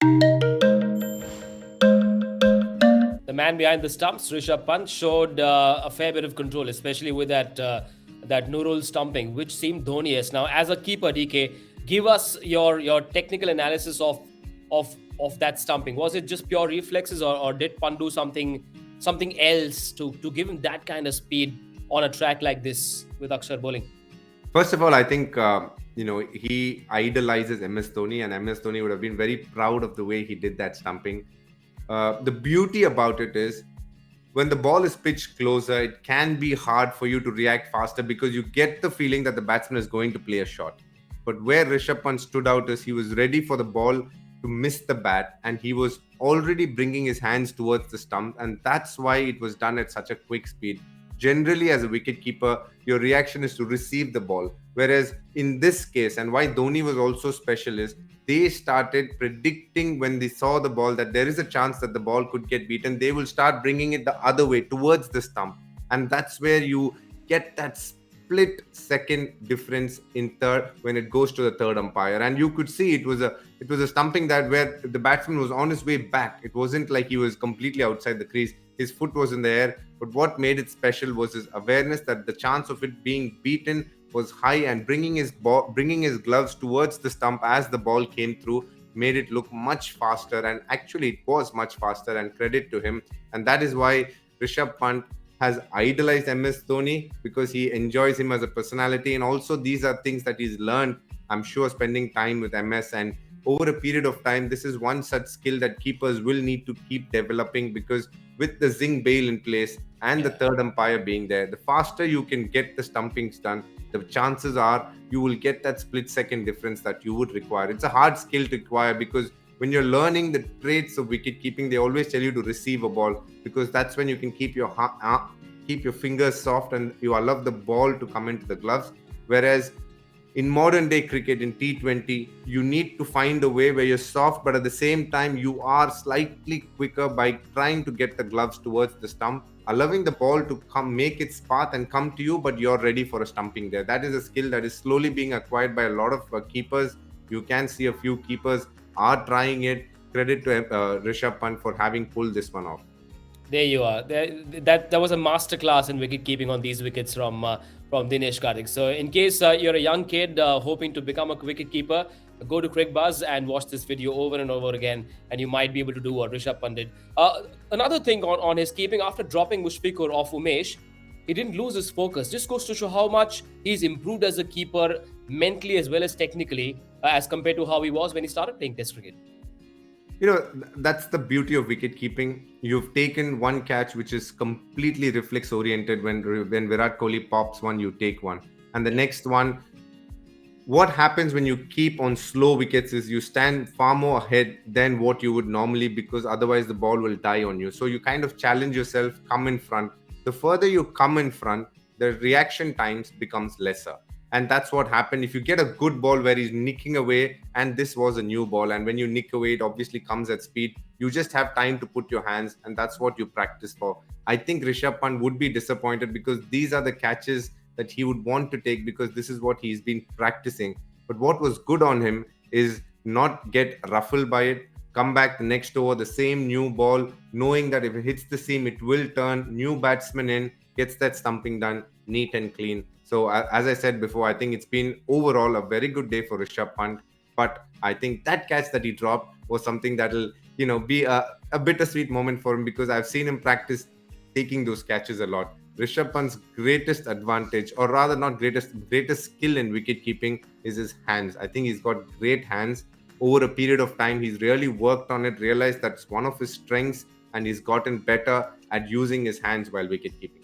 The man behind the stumps, Rishabh Pant, showed a fair bit of control, especially with that Nurul stumping, which seemed Dhoni-esque. Now, as a keeper, DK, give us your technical analysis of that stumping. Was it just pure reflexes, or did Pant do something else to give him that kind of speed on a track like this with Akshar bowling? First of all, I think he idolizes MS Dhoni, and MS Dhoni would have been very proud of the way he did that stumping. The beauty about it is when the ball is pitched closer, it can be hard for you to react faster because you get the feeling that the batsman is going to play a shot. But where Rishabh Pant stood out is he was ready for the ball to miss the bat, and he was already bringing his hands towards the stump, and that's why it was done at such a quick speed. Generally, as a wicket keeper, your reaction is to receive the ball. Whereas in this case, and why Dhoni was also special is they started predicting when they saw the ball that there is a chance that the ball could get beaten. They will start bringing it the other way towards the stump, and that's where you get that split second difference in third when it goes to the third umpire. And you could see it was a stumping that where the batsman was on his way back. It wasn't like he was completely outside the crease. His foot was in the air, but what made it special was his awareness that the chance of it being beaten was high, and bringing his gloves towards the stump as the ball came through made it look much faster. And actually, it was much faster, and credit to him. And that is why Rishabh Pant has idolized MS Dhoni, because he enjoys him as a personality. And also, these are things that he's learned, I'm sure, spending time with MS. And over a period of time, this is one such skill that keepers will need to keep developing, because with the zinc bail in place and the third umpire being there, the faster you can get the stumpings done, the chances are you will get that split second difference that you would require. It's a hard skill to acquire, because when you're learning the traits of wicket keeping, they always tell you to receive a ball, because that's when you can keep your fingers soft and you allow the ball to come into the gloves. Whereas in modern day cricket, in T20, you need to find a way where you're soft, but at the same time, you are slightly quicker by trying to get the gloves towards the stump, allowing the ball to come, make its path and come to you, but you're ready for a stumping there. That is a skill that is slowly being acquired by a lot of keepers. You can see a few keepers are trying it. Credit to Rishabh Pant for having pulled this one off. There you are. That was a masterclass in wicket keeping on these wickets from Dinesh Karthik. So, in case you're a young kid hoping to become a wicket keeper, go to Cricbuzz and watch this video over and over again, and you might be able to do what Rishabh Pant did. Another thing on his keeping, after dropping Mushfiqur off Umesh, he didn't lose his focus. Just goes to show how much he's improved as a keeper, mentally as well as technically, as compared to how he was when he started playing Test cricket. That's the beauty of wicket keeping. You've taken one catch which is completely reflex oriented. When Virat Kohli pops one, you take one, and the next one. What happens when you keep on slow wickets is you stand far more ahead than what you would normally, because otherwise the ball will die on you. So you kind of challenge yourself, come in front. The further you come in front, the reaction times becomes lesser. And that's what happened. If you get a good ball where he's nicking away, and this was a new ball, and when you nick away, it obviously comes at speed. You just have time to put your hands, and that's what you practice for. I think Rishabh Pant would be disappointed, because these are the catches that he would want to take, because this is what he's been practicing. But what was good on him is not get ruffled by it, come back the next over, the same new ball, knowing that if it hits the seam, it will turn, new batsman in, gets that stumping done, neat and clean. So as I said before, I think it's been overall a very good day for Rishabh Pant. But I think that catch that he dropped was something that'll, be a bittersweet moment for him, because I've seen him practice taking those catches a lot. Rishabh Pant's greatest advantage, or rather not greatest skill in wicket keeping, is his hands. I think he's got great hands. Over a period of time, he's really worked on it, realized that's one of his strengths, and he's gotten better at using his hands while wicket keeping.